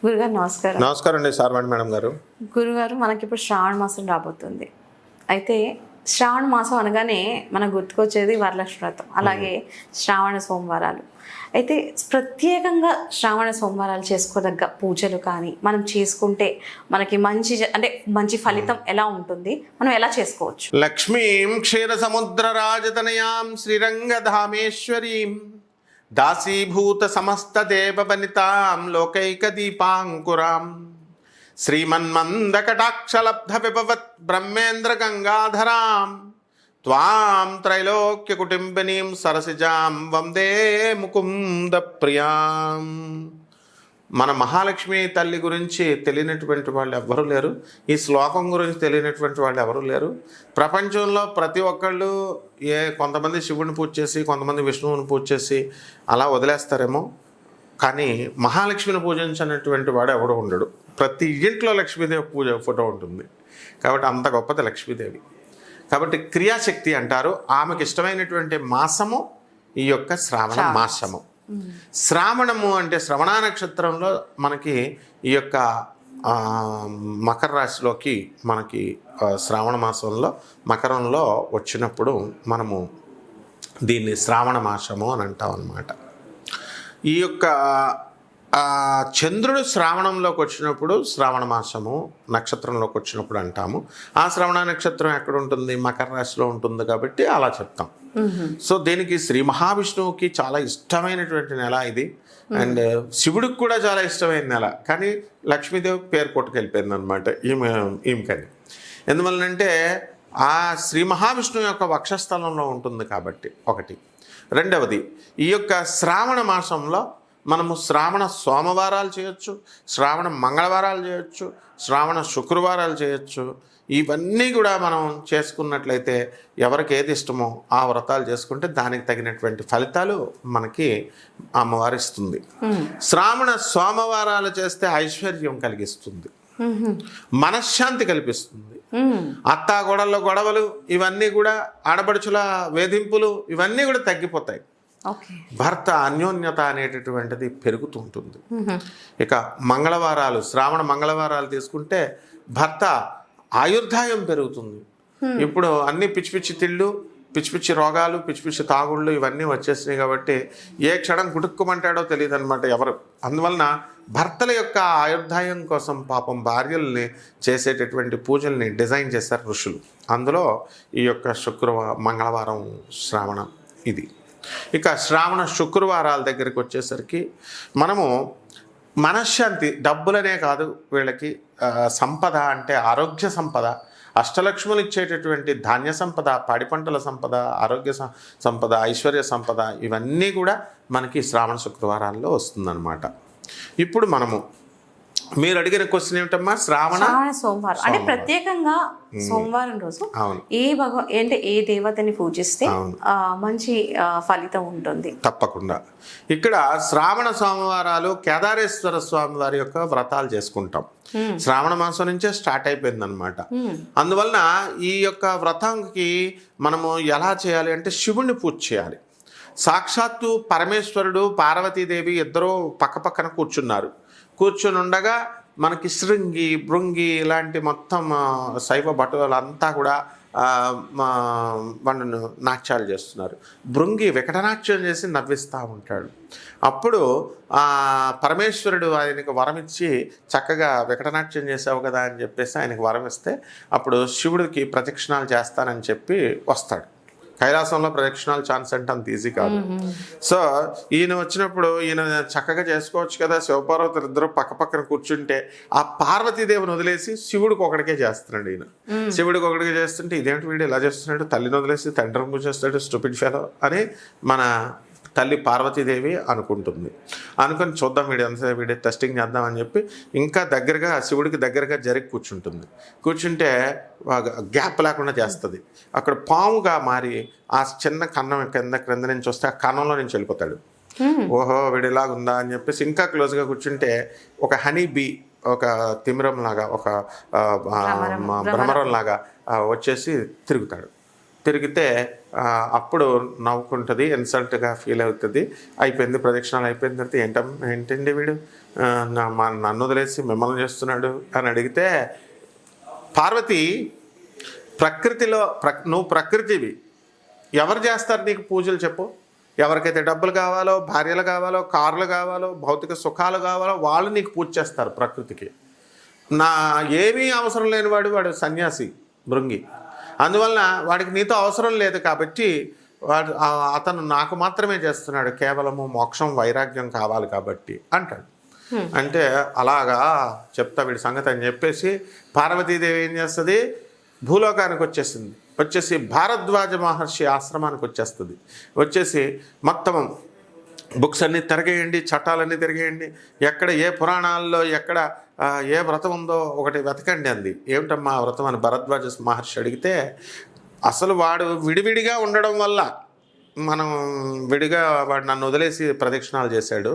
గురుగారు నమస్కారం. నమస్కారం అండి సార్వాణి మేడం గారు. గురుగారు, మనకి ఇప్పుడు శ్రావణ మాసం రాబోతుంది. అయితే శ్రావణ మాసం అనగానే మనకు గుర్తుకొచ్చేది వరలక్ష్మి వ్రతం, అలాగే శ్రావణ సోమవారాలు. అయితే ప్రత్యేకంగా శ్రావణ సోమవారాలు చేసుకోదగ్గ పూజలు కానీ మనం చేసుకుంటే మనకి మంచి ఫలితం ఎలా ఉంటుంది, మనం ఎలా చేసుకోవచ్చు? లక్ష్మీం క్షీర సముద్ర రాజతనయాం శ్రీరంగధామేశ్వరీం దాసీభూత సమస్త దేవవనితాం లోకైక దీపాంకురాం శ్రీమన్మందకటాక్షలబ్ధ విభవత్ బ్రహ్మేంద్ర గంగాధరాం త్వాం త్రైలోక్య కుటుంబినీం సరసిజాం వందే ముకుంద ప్రియాం. మన మహాలక్ష్మి తల్లి గురించి తెలియనటువంటి వాళ్ళు ఎవ్వరూ లేరు. ఈ శ్లోకం గురించి తెలియనటువంటి వాళ్ళు ఎవరూ లేరు. ప్రపంచంలో ప్రతి ఒక్కళ్ళు కొంతమంది శివుని పూజ చేసి, కొంతమంది విష్ణువుని పూజ చేసి అలా వదిలేస్తారేమో, కానీ మహాలక్ష్మిని పూజించినటువంటి వాడు ఎవడో ఉండడు. ప్రతి ఇంట్లో లక్ష్మీదేవి పూజ ఫోటో ఉంటుంది. కాబట్టి అంత గొప్పది లక్ష్మీదేవి. కాబట్టి క్రియాశక్తి అంటారు. ఆమెకు ఇష్టమైనటువంటి మాసము ఈ యొక్క శ్రావణ మాసము. శ్రావణము అంటే శ్రవణ నక్షత్రంలో మనకి ఈ యొక్క మకర రాశిలోకి మనకి శ్రావణ మాసంలో మకరంలో వచ్చినప్పుడు మనము దీన్ని శ్రావణ మాసము అని అంటాం అన్నమాట. ఈ యొక్క చంద్రుడు శ్రావణంలోకి వచ్చినప్పుడు శ్రావణ మాసము నక్షత్రంలోకి వచ్చినప్పుడు అంటాము. ఆ శ్రవణ నక్షత్రం ఎక్కడ ఉంటుంది? మకర రాశిలో ఉంటుంది కాబట్టి అలా చెప్తాం. సో దీనికి శ్రీ మహావిష్ణువుకి చాలా ఇష్టమైనటువంటి నెల ఇది. అండ్ శివుడికి కూడా చాలా ఇష్టమైన నెల. కానీ లక్ష్మీదేవి పేరు కొట్టుకెళ్ళిపోయింది అనమాట ఈమెకని. ఎందువల్లనంటే ఆ శ్రీ మహావిష్ణువు యొక్క వక్షస్థలంలో ఉంటుంది కాబట్టి ఒకటి. రెండవది, ఈ యొక్క శ్రావణ మాసంలో మనము శ్రావణ సోమవారాలు చేయొచ్చు, శ్రావణ మంగళవారాలు చేయొచ్చు, శ్రావణ శుక్రవారాలు చేయొచ్చు. ఇవన్నీ కూడా మనం చేసుకున్నట్లయితే ఎవరికి ఏది ఇష్టమో ఆ వ్రతాలు చేసుకుంటే దానికి తగినటువంటి ఫలితాలు మనకి అమ్మవారు ఇస్తుంది. శ్రావణ సోమవారాలు చేస్తే ఐశ్వర్యం కలిగిస్తుంది, మనశ్శాంతి కల్పిస్తుంది. అత్తాగొడల్లో గొడవలు ఇవన్నీ కూడా, ఆడపడుచుల వేధింపులు ఇవన్నీ కూడా తగ్గిపోతాయి. భర్త అన్యోన్యత అనేటటువంటిది పెరుగుతుంటుంది. ఇక మంగళవారాలు, శ్రావణ మంగళవారాలు తీసుకుంటే భర్త ఆయుర్దాయం పెరుగుతుంది. ఇప్పుడు అన్ని పిచ్చి పిచ్చి తిళ్ళు, పిచ్చి పిచ్చి రోగాలు, పిచ్చి పిచ్చి తాగుళ్ళు ఇవన్నీ వచ్చేసినాయి కాబట్టి ఏ క్షణం గుటుక్కుమంటాడో తెలియదు అనమాట ఎవరు. అందువలన భర్తల యొక్క ఆయుర్దాయం కోసం పాపం భార్యల్ని చేసేటటువంటి పూజల్ని డిజైన్ చేశారు ఋషులు. అందులో ఈ యొక్క మంగళవారం శ్రావణ ఇది. ఇక శ్రావణ శుక్రవారాల దగ్గరికి వచ్చేసరికి మనము మనశ్శాంతి, డబ్బులనే కాదు వీళ్ళకి సంపద అంటే ఆరోగ్య సంపద, అష్టలక్ష్ములు ఇచ్చేటటువంటి ధాన్య సంపద, పాడి పంటల సంపద, ఆరోగ్య సంపద, ఐశ్వర్య సంపద ఇవన్నీ కూడా మనకి శ్రావణ శుక్రవారాల్లో వస్తుందన్నమాట. ఇప్పుడు మనము మీరు అడిగిన క్వశ్చన్ ఏమిటమ్మా? శ్రావణ సోమవారం అంటే ప్రత్యేకంగా సోమవారం రోజు ఏ దేవతని పూజిస్తే మంచి ఫలితం ఉంటుంది? తప్పకుండా. ఇక్కడ శ్రావణ సోమవారాలు కేదారేశ్వర స్వామి వారి యొక్క వ్రతాలు చేసుకుంటాం. శ్రావణ మాసం నుంచే స్టార్ట్ అయిపోయింది అనమాట. అందువలన ఈ యొక్క వ్రతానికి మనము ఎలా చేయాలి అంటే శివుణ్ణి పూజ చేయాలి. సాక్షాత్తు పరమేశ్వరుడు, పార్వతీదేవి ఇద్దరూ పక్కపక్కన కూర్చుని ఉండగా మనకి శృంగి, భృంగి ఇలాంటి మొత్తం శైవ భటులంతా కూడా వాళ్ళను నాట్యాలు చేస్తున్నారు. భృంగి వికటనాట్యం చేసి నవ్విస్తూ ఉంటాడు. అప్పుడు పరమేశ్వరుడు ఆయనకు వరం ఇచ్చి చక్కగా వికటనాట్యం చేసావు కదా అని చెప్పేసి ఆయనకు వరం ఇస్తే అప్పుడు శివుడికి ప్రదక్షిణాలు చేస్తానని చెప్పి వస్తాడు. కైలాసంలో ప్రదక్షిణాలు ఛాన్స్ అంటే అంత ఈజీ కాదు. సో ఈయన వచ్చినప్పుడు ఈయన చక్కగా చేసుకోవచ్చు కదా, శివపార్వతులు ఇద్దరు పక్కపక్కన కూర్చుంటే ఆ పార్వతీదేవిని వదిలేసి శివుడికి ఒకడికే చేస్తున్నాడు. ఈయన శివుడికి ఒకడికే చేస్తుంటే ఇదేంటి వీడు ఇలా చేస్తున్నాడు, తల్లిని వదిలేసి తండ్రిని కూర్చేస్తాడు, స్టూపిడ్ ఫెలో అని మన తల్లి పార్వతీదేవి అనుకుంటుంది. అనుకుని చూద్దాం వీడి టెస్టింగ్ చేద్దామని చెప్పి ఇంకా దగ్గరగా శివుడికి దగ్గరగా జరిగి కూర్చుంటే గ్యాప్ లేకుండా చేస్తుంది. అక్కడ పాముగా మారి ఆ చిన్న కన్నం క్రింద నుంచి వస్తే ఆ కన్నంలో నుంచి వెళ్ళిపోతాడు. ఓహో వీడిలాగుందా అని చెప్పేసి ఇంకా క్లోజ్గా కూర్చుంటే ఒక హనీ బీ, ఒక తిమిరం లాగా, ఒక భ్రమరం లాగా వచ్చేసి తిరిగితే అప్పుడు నవ్వుకుంటుంది, ఇన్సల్ట్గా ఫీల్ అవుతుంది. అయిపోయింది ప్రదక్షిణాలు అయిపోయిన తర్వాత ఏంటండి వీడు నన్ను వదిలేసి మిమ్మల్ని చేస్తున్నాడు అని అడిగితే, పార్వతి ప్రకృతిలో నువ్వు ప్రకృతివి, ఎవరు చేస్తారు నీకు పూజలు చెప్పు? ఎవరికైతే డబ్బులు కావాలో, భార్యలు కావాలో, కార్లు కావాలో, భౌతిక సుఖాలు కావాలో వాళ్ళు నీకు పూజ చేస్తారు ప్రకృతికి. ఏమీ అవసరం లేనివాడు వాడు సన్యాసి భృంగి, అందువలన వాడికి నీతో అవసరం లేదు కాబట్టి అతను నాకు మాత్రమే చేస్తున్నాడు, కేవలము మోక్షం వైరాగ్యం కావాలి కాబట్టి అంటాడు. అంటే అలాగా చెప్తా వీడి సంగతి అని చెప్పేసి పార్వతీదేవి ఏం చేస్తుంది, భూలోకానికి వచ్చేసి భారద్వాజ మహర్షి ఆశ్రమానికి వచ్చేసి మొత్తం బుక్స్ అన్నీ తిరగేయండి, చట్టాలన్నీ తిరగేయండి, ఎక్కడ ఏ పురాణాల్లో ఎక్కడ ఏ వ్రతం ఉందో ఒకటి వెతకండి అంది. ఏమిటమ్మా ఆ వ్రతం అని భరద్వాజ మహర్షి అడిగితే, అసలు వాడు విడివిడిగా ఉండడం వల్ల వాడు నన్ను వదిలేసి ప్రదక్షిణాలు చేశాడు,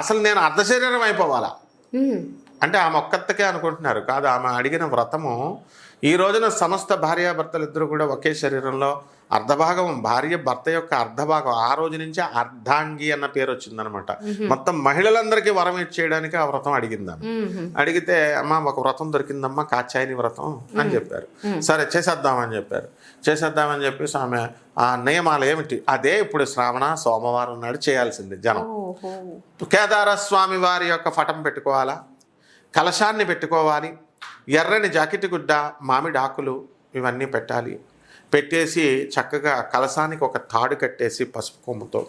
అసలు నేను అర్ధశరీరం అయిపోవాలా అంటే ఆమె ఒక్కత్తకే అనుకుంటున్నారు. కాదు, ఆమె అడిగిన వ్రతము ఈ రోజున సమస్త భార్యాభర్తలు ఇద్దరు కూడా ఒకే శరీరంలో అర్ధభాగం, భార్య భర్త యొక్క అర్ధభాగం, ఆ రోజు నుంచే అర్ధాంగి అన్న పేరు వచ్చిందనమాట. మొత్తం మహిళలందరికీ వరం ఇచ్చేయడానికి ఆ వ్రతం అడిగిందాం. అడిగితే అమ్మ ఒక వ్రతం దొరికిందమ్మా, కాచాయని వ్రతం అని చెప్పారు. సరే చేసేద్దామని చెప్పేసి ఆమె ఆ నియమాలు ఏమిటి, అదే ఇప్పుడు శ్రావణ సోమవారం నాడు చేయాల్సింది జనం. కేదార స్వామి వారి యొక్క పటం పెట్టుకోవాలా, కలశాన్ని పెట్టుకోవాలి, ఎర్రని జాకెట్ గుడ్డ, మామిడి ఆకులు ఇవన్నీ పెట్టేసి చక్కగా కలశానికి ఒక తాడు కట్టేసి పసుపు కొమ్ముతో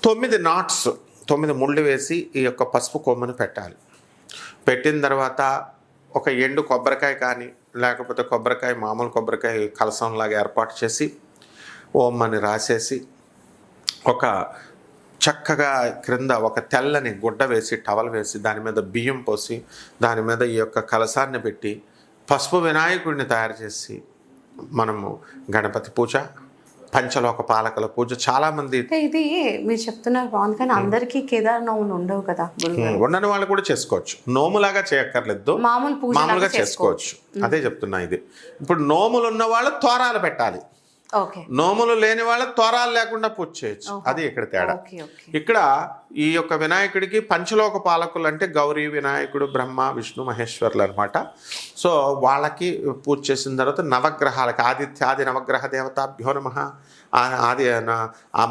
9 knots 9 ముళ్ళు వేసి ఈ యొక్క పసుపు కొమ్మును పెట్టాలి. పెట్టిన తర్వాత ఒక ఎండు కొబ్బరికాయ కానీ లేకపోతే మామూలు కొబ్బరికాయ కలశంలాగా ఏర్పాటు చేసి ఓం అని రాసేసి ఒక చక్కగా క్రింద ఒక తెల్లని గుడ్డ వేసి టవల్ వేసి దాని మీద బియ్యం పోసి దాని మీద ఈ యొక్క కలశాన్ని పెట్టి పసుపు వినాయకుడిని తయారు చేసి మనము గణపతి పూజ, పంచలోక పాలకుల పూజ, చాలామంది ఇది మీరు చెప్తున్నారు బాగుంది, కానీ అందరికీ కేదార నోములు ఉండవు కదా, ఉండని వాళ్ళు కూడా చేసుకోవచ్చు. నోములాగా చేయక్కర్లేదు, మామూలుగా చేసుకోవచ్చు. అదే చెప్తున్నా. ఇది ఇప్పుడు నోములు ఉన్న వాళ్ళు తోరాలు పెట్టాలి, నోములు లేని వాళ్ళ తోరాలు లేకుండా పూజ చేయొచ్చు. అది ఇక్కడ తేడా. ఇక్కడ ఈ యొక్క వినాయకుడికి పంచలోక పాలకులు అంటే గౌరీ, వినాయకుడు, బ్రహ్మ, విష్ణు, మహేశ్వర్లు అనమాట. సో వాళ్ళకి పూజ చేసిన తర్వాత నవగ్రహాలకి ఆది నవగ్రహ దేవతాభ్యో నమః,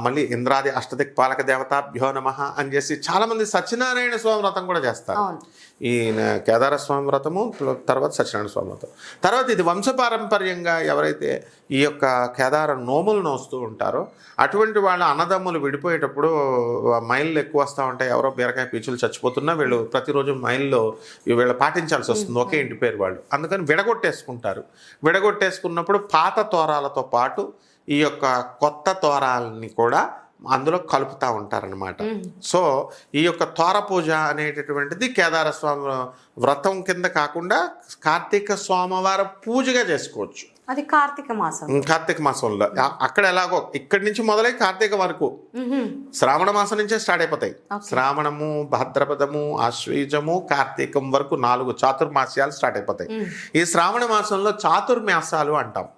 మళ్ళీ ఇంద్రాది అష్టదిక్పాలక దేవతాభ్యో నమః అని చేసి చాలామంది సత్యనారాయణ స్వామి వ్రతం కూడా చేస్తారు. ఈ కేదార స్వామి వ్రతము తర్వాత సత్యనారాయణ స్వామి వ్రతం తర్వాత ఇది వంశపారంపర్యంగా ఎవరైతే ఈ యొక్క కేదార నోములు నోస్తూ ఉంటారో అటువంటి వాళ్ళ అన్నదమ్ములు విడిపోయేటప్పుడు మైళ్ళు ఎక్కువ వస్తూ ఉంటాయి. ఎవరో బీరకాయ పీచులు చచ్చిపోతున్నా వీళ్ళు ప్రతిరోజు మైల్లో వీళ్ళు పాటించాల్సి వస్తుంది, ఒకే ఇంటి పేరు వాళ్ళు. అందుకని విడగొట్టేసుకున్నప్పుడు పాత తోరాలతో పాటు ఈ యొక్క కొత్త తోరాలని కూడా అందులో కలుపుతూ ఉంటారనమాట. సో ఈ యొక్క తోర పూజ అనేటటువంటిది కేదార స్వామి వ్రతం కింద కాకుండా కార్తీక సోమవారం పూజగా చేసుకోవచ్చు. అది కార్తీక మాసంలో అక్కడ ఎలాగో ఇక్కడి నుంచి మొదలై కార్తీక వరకు శ్రావణ మాసం నుంచే స్టార్ట్ అయిపోతాయి. శ్రావణము, భాద్రపదము, ఆశ్వీజము, కార్తీకం వరకు 4 చాతుర్మాస్యాలు స్టార్ట్ అయిపోతాయి. ఈ శ్రావణ మాసంలో చాతుర్మాసాలు అంటాం.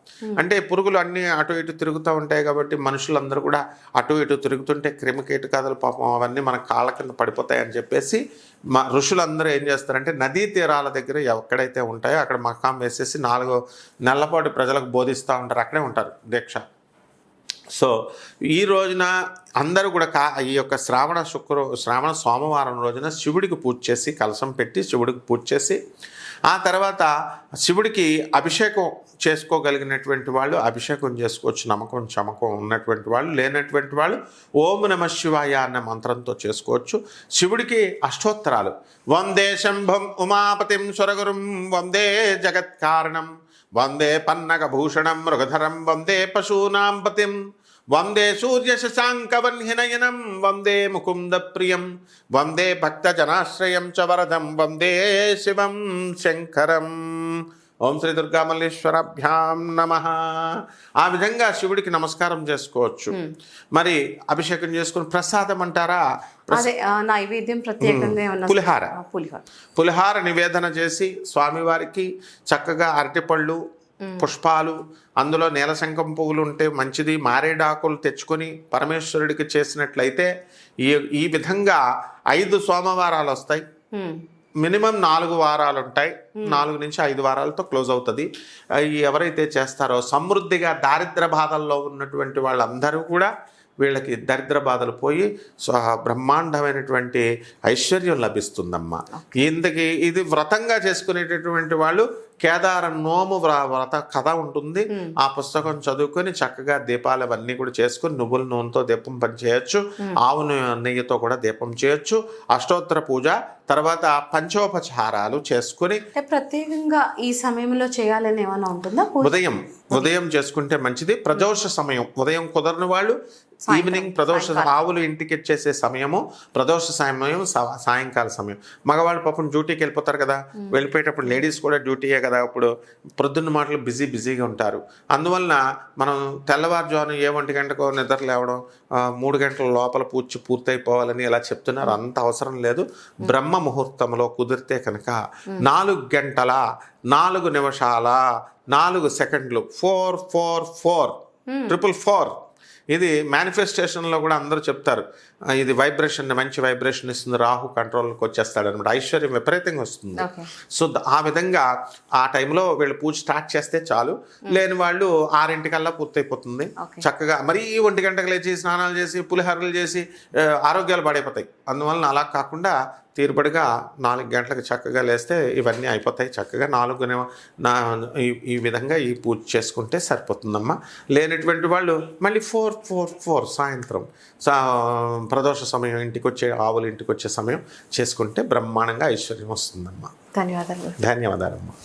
అంటే పురుగులు అన్నీ అటు ఇటు తిరుగుతూ ఉంటాయి కాబట్టి మనుషులందరూ కూడా అటు ఇటు తిరుగుతుంటే క్రిమికీటకాదులు పాపం అవన్నీ మన కాళ్ళ కింద పడిపోతాయి అని చెప్పేసి ఋషులందరూ ఏం చేస్తారంటే నదీ తీరాల దగ్గర ఎక్కడైతే ఉంటాయో అక్కడ మకాం వేసేసి 4 నెలల పాటు ప్రజలకు బోధిస్తూ ఉంటారు, అక్కడే ఉంటారు దీక్ష. సో ఈ రోజున అందరూ కూడా ఈ యొక్క శ్రావణ సోమవారం రోజున శివుడికి పూజ చేసి కలశం పెట్టి శివుడికి పూజ చేసి ఆ తర్వాత శివుడికి అభిషేకం చేసుకోగలిగినటువంటి వాళ్ళు అభిషేకం చేసుకోవచ్చు. నమ్మకం చమకం ఉన్నటువంటి వాళ్ళు, లేనటువంటి వాళ్ళు ఓం నమః శివాయ అన్న మంత్రంతో చేసుకోవచ్చు. శివుడికి అష్టోత్తరాలు వందే శంభం ఉమాపతిం స్వరగురుం వందే జగత్కారణం వందే పన్నగభూషణం మృగధరం వందే పశూనాం పతిం వందే సూర్య శశాంకవన్హినయనం వందే ముకుంద ప్రియం వందే భక్తజనాశ్రయం చ వరదం వందే శివం శంకరం. ఓం శ్రీ దుర్గామల్లేశ్వరాభ్యాం నమః. ఆ విధంగా శివుడికి నమస్కారం చేసుకోవచ్చు. మరి అభిషేకం చేసుకుని ప్రసాదం అంటారా, నైవేద్యం ప్రత్యేకంగా పులిహార నివేదన చేసి స్వామివారికి చక్కగా అరటిపళ్ళు, పుష్పాలు, అందులో నీలశంఖం పువ్వులు ఉంటే మంచిది, మారేడాకులు తెచ్చుకొని పరమేశ్వరుడికి చేసినట్లయితే ఈ ఈ విధంగా 5 సోమవారాలు వస్తాయి. మినిమం 4 వారాలు ఉంటాయి. 4 నుంచి 5 వారాలతో క్లోజ్ అవుతుంది. ఎవరైతే చేస్తారో సమృద్ధిగా దారిద్ర బాధల్లో ఉన్నటువంటి వాళ్ళందరూ కూడా వీళ్ళకి దరిద్ర బాధలు పోయి బ్రహ్మాండమైనటువంటి ఐశ్వర్యం లభిస్తుందమ్మా. ఇందుకి ఇది వ్రతంగా చేసుకునేటటువంటి వాళ్ళు కేదార నోము వ్రత కథ ఉంటుంది. ఆ పుస్తకం చదువుకొని చక్కగా దీపాలు అవన్నీ కూడా చేసుకుని నువ్వుల నూనెతో దీపం పని చేయొచ్చు, ఆవు నెయ్యితో కూడా దీపం చేయొచ్చు, అష్టోత్తర పూజ, తర్వాత పంచోపచారాలు చేసుకుని. ప్రత్యేకంగా ఈ సమయంలో చేయాలని ఏమైనా ఉంటుందా? ఉదయం చేసుకుంటే మంచిది. ప్రదోష సమయం ఉదయం కుదరని వాళ్ళు ఈవినింగ్ ప్రదోష ఆవులు ఇంటికి వచ్చేసే సమయము ప్రదోష సమయం, సాయంకాల సమయం. మగవాళ్ళు పాపం డ్యూటీకి వెళ్ళిపోతారు కదా, వెళ్ళిపోయేటప్పుడు లేడీస్ కూడా డ్యూటీయే కదా, అప్పుడు ప్రొద్దున్న మాటలు బిజీగా ఉంటారు. అందువలన మనం తెల్లవారుజామున 1 గంటకో నిద్ర లేవడం, 3 గంటల లోపల పూర్తయిపోవాలని ఇలా చెప్తున్నారు. అంత అవసరం లేదు. బ్రహ్మ ముహూర్తంలో కుదిరితే కనుక 4 గంటల 4 నిమిషాల 4 సెకండ్లు 444 ఇది మేనిఫెస్టేషన్లో కూడా అందరూ చెప్తారు. ఇది వైబ్రేషన్, మంచి వైబ్రేషన్ ఇస్తుంది, రాహు కంట్రోల్కి వచ్చేస్తాడు అనమాట, ఐశ్వర్యం విపరీతంగా వస్తుంది. సో ఆ విధంగా ఆ టైంలో వీళ్ళు పూజ స్టార్ట్ చేస్తే చాలు. లేని వాళ్ళు 6 పూర్తయిపోతుంది. చక్కగా మరీ 1 గంటకు లేచి స్నానాలు చేసి పులిహోరలు చేసి ఆరోగ్యాలు పాడైపోతాయి. అందువలన అలా కాకుండా తీరుబడిగా 4 గంటలకు చక్కగా లేస్తే ఇవన్నీ అయిపోతాయి. చక్కగా 4 ఈ విధంగా ఈ పూజ చేసుకుంటే సరిపోతుందమ్మా. లేనటువంటి వాళ్ళు మళ్ళీ 4 సాయంత్రం ప్రదోష సమయం ఆవులు ఇంటికి వచ్చే సమయం చేసుకుంటే బ్రహ్మాండంగా ఐశ్వర్యం వస్తుందమ్మా. ధన్యవాదాలు. ధన్యవాదాలమ్మా.